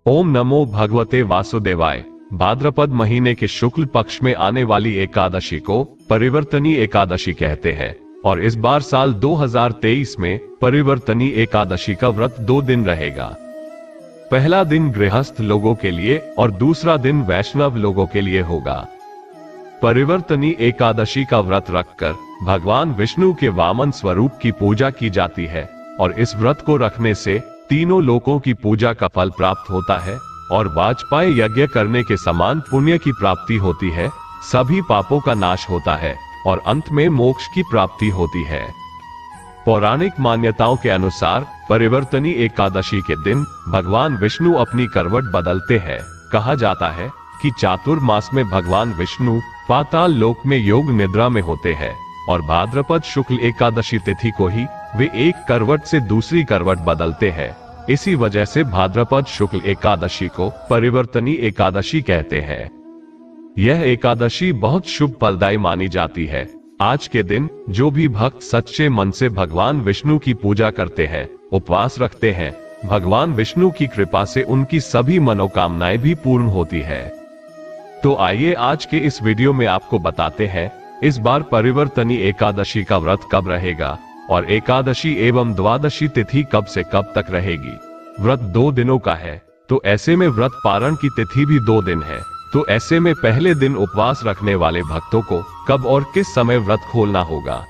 ओम नमो भगवते वासुदेवाय। भाद्रपद महीने के शुक्ल पक्ष में आने वाली एकादशी को परिवर्तनी एकादशी कहते हैं और इस बार साल 2023 में परिवर्तनी एकादशी का व्रत 2 दिन रहेगा। पहला दिन गृहस्थ लोगों के लिए और दूसरा दिन वैष्णव लोगों के लिए होगा। परिवर्तनी एकादशी का व्रत रखकर भगवान विष्णु के वामन स्वरूप की पूजा की जाती है और इस व्रत को रखने से तीनों लोकों की पूजा का फल प्राप्त होता है और वाजपेय यज्ञ करने के समान पुण्य की प्राप्ति होती है, सभी पापों का नाश होता है और अंत में मोक्ष की प्राप्ति होती है। पौराणिक मान्यताओं के अनुसार परिवर्तनी एकादशी के दिन भगवान विष्णु अपनी करवट बदलते हैं। कहा जाता है कि चातुर्मास में भगवान विष्णु पाताल लोक में योग निद्रा में होते हैं और भाद्रपद शुक्ल एकादशी तिथि को ही वे एक करवट से दूसरी करवट बदलते हैं। इसी वजह से भाद्रपद शुक्ल एकादशी को परिवर्तनी एकादशी कहते हैं। यह एकादशी बहुत शुभ फलदायी मानी जाती है। आज के दिन जो भी भक्त सच्चे मन से भगवान विष्णु की पूजा करते हैं, उपवास रखते हैं, भगवान विष्णु की कृपा से उनकी सभी मनोकामनाएं भी पूर्ण होती है। तो आइए आज के इस वीडियो में आपको बताते हैं इस बार परिवर्तनी एकादशी का व्रत कब रहेगा और एकादशी एवं द्वादशी तिथि कब से कब तक रहेगी। व्रत 2 दिनों का है, तो ऐसे में व्रत पारण की तिथि भी 2 दिन है। तो ऐसे में पहले दिन उपवास रखने वाले भक्तों को कब और किस समय व्रत खोलना होगा,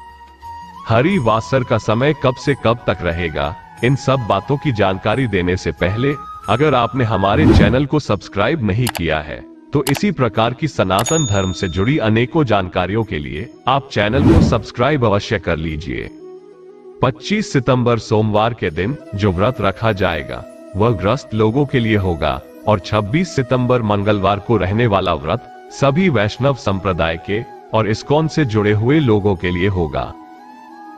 हरि वासर का समय कब से कब तक रहेगा, इन सब बातों की जानकारी देने से पहले अगर आपने हमारे चैनल को सब्सक्राइब नहीं किया है तो इसी प्रकार की सनातन धर्म से जुड़ी अनेकों जानकारियों के लिए आप चैनल को सब्सक्राइब अवश्य कर लीजिए। 25 सितंबर सोमवार के दिन जो व्रत रखा जाएगा वह गृहस्थ लोगों के लिए होगा और 26 सितंबर मंगलवार को रहने वाला व्रत सभी वैष्णव संप्रदाय के और इस्कॉन से जुड़े हुए लोगों के लिए होगा।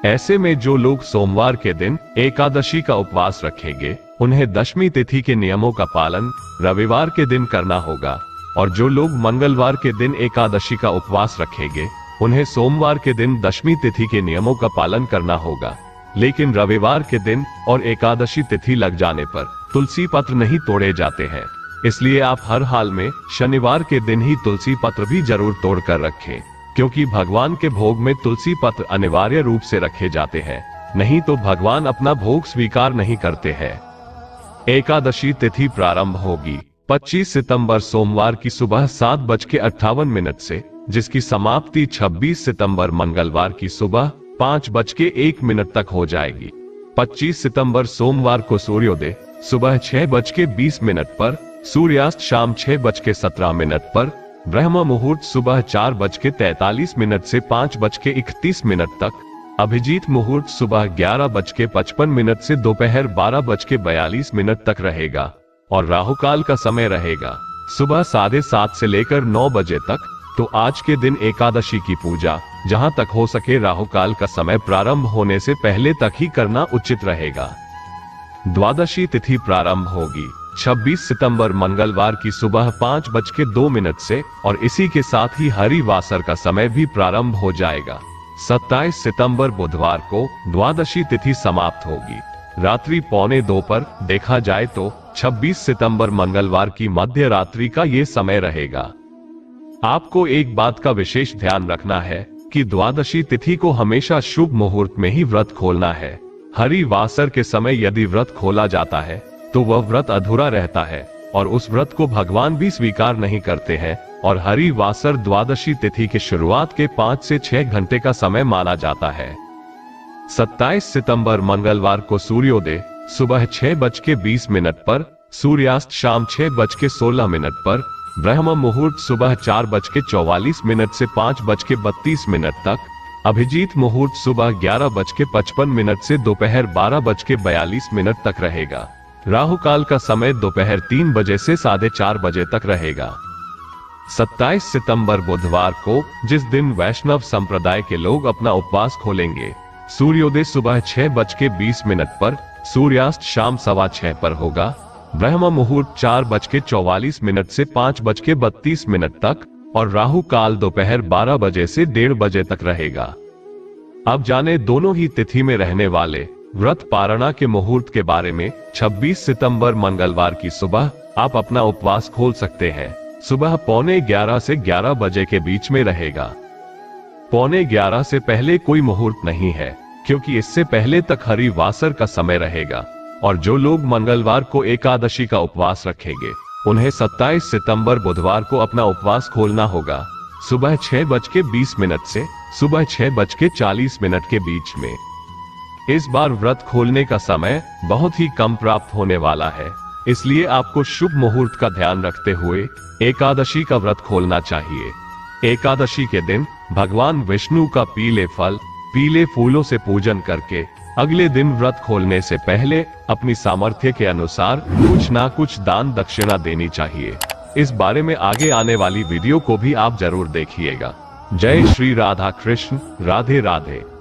ऐसे में जो लोग सोमवार के दिन एकादशी का उपवास रखेंगे उन्हें दशमी तिथि के नियमों का पालन रविवार के दिन करना होगा और जो लोग मंगलवार के दिन एकादशी का उपवास रखेंगे उन्हें सोमवार के दिन दशमी तिथि के नियमों का पालन करना होगा। लेकिन रविवार के दिन और एकादशी तिथि लग जाने पर तुलसी पत्र नहीं तोड़े जाते हैं, इसलिए आप हर हाल में शनिवार के दिन ही तुलसी पत्र भी जरूर तोड़ कर रखें, क्योंकि भगवान के भोग में तुलसी पत्र अनिवार्य रूप से रखे जाते हैं, नहीं तो भगवान अपना भोग स्वीकार नहीं करते हैं। एकादशी तिथि प्रारंभ होगी 25 सितंबर सोमवार की सुबह 7:58 से, जिसकी समाप्ति 26 सितंबर मंगलवार की सुबह 5:01 तक हो जाएगी। 25 सितंबर सोमवार को सूर्योदय सुबह 6:20 पर, सूर्यास्त शाम 6:17 पर, ब्रह्म मुहूर्त सुबह 4:43 से 5:31 तक, अभिजीत मुहूर्त सुबह 11:55 से दोपहर 12:42 तक रहेगा और राहु काल का समय रहेगा सुबह 7:30 से लेकर 9 बजे तक। तो आज के दिन एकादशी की पूजा जहां तक हो सके राहु काल का समय प्रारंभ होने से पहले तक ही करना उचित रहेगा। द्वादशी तिथि प्रारंभ होगी 26 सितंबर मंगलवार की सुबह 5:02 से और इसी के साथ ही हरि वासर का समय भी प्रारंभ हो जाएगा। 27 सितंबर बुधवार को द्वादशी तिथि समाप्त होगी रात्रि 1:45 पर। देखा जाए तो 26 सितंबर मंगलवार की मध्य रात्रि का ये समय रहेगा। आपको एक बात का विशेष ध्यान रखना है कि द्वादशी तिथि को हमेशा शुभ मुहूर्त में ही व्रत खोलना है। हरि वासर के समय यदि व्रत खोला जाता है तो वह व्रत अधूरा रहता है और उस व्रत को भगवान भी स्वीकार नहीं करते हैं और हरि वासर द्वादशी तिथि के शुरुआत के 5 से 6 घंटे का समय माना जाता है। 27 सितंबर मंगलवार को सूर्योदय सुबह 6:20 पर, सूर्यास्त शाम 6:16 पर, ब्रह्म मुहूर्त सुबह 4:44 से 5:32 तक, अभिजीत मुहूर्त सुबह 11:55 से दोपहर 12:42 तक रहेगा। राहु काल का समय दोपहर 3 बजे से 4:30 बजे तक रहेगा। 27 सितंबर बुधवार को, जिस दिन वैष्णव संप्रदाय के लोग अपना उपवास खोलेंगे, सूर्योदय सुबह 6:20 पर, सूर्यास्त शाम 6:15 पर होगा, ब्रह्म मुहूर्त 4:44 से 5:32 तक और राहु काल दोपहर 12 बजे से 1:30 बजे तक रहेगा। अब जाने दोनों ही तिथि में रहने वाले व्रत पारणा के मुहूर्त के बारे में 26 सितंबर मंगलवार की सुबह आप अपना उपवास खोल सकते हैं। सुबह 11:15 से 11 बजे के बीच में रहेगा। 11:15 से पहले कोई मुहूर्त नहीं है, क्योंकि इससे पहले तक हरिवासर का समय रहेगा। और जो लोग मंगलवार को एकादशी का उपवास रखेंगे उन्हें 27 सितंबर बुधवार को अपना उपवास खोलना होगा, सुबह 6:20 से सुबह 6:40 के बीच में। इस बार व्रत खोलने का समय बहुत ही कम प्राप्त होने वाला है, इसलिए आपको शुभ मुहूर्त का ध्यान रखते हुए एकादशी का व्रत खोलना चाहिए। एकादशी के दिन भगवान विष्णु का पीले फल, पीले फूलों से पूजन करके अगले दिन व्रत खोलने से पहले अपनी सामर्थ्य के अनुसार कुछ ना कुछ दान दक्षिणा देनी चाहिए। इस बारे में आगे आने वाली वीडियो को भी आप जरूर देखिएगा। जय श्री राधा कृष्ण, राधे राधे।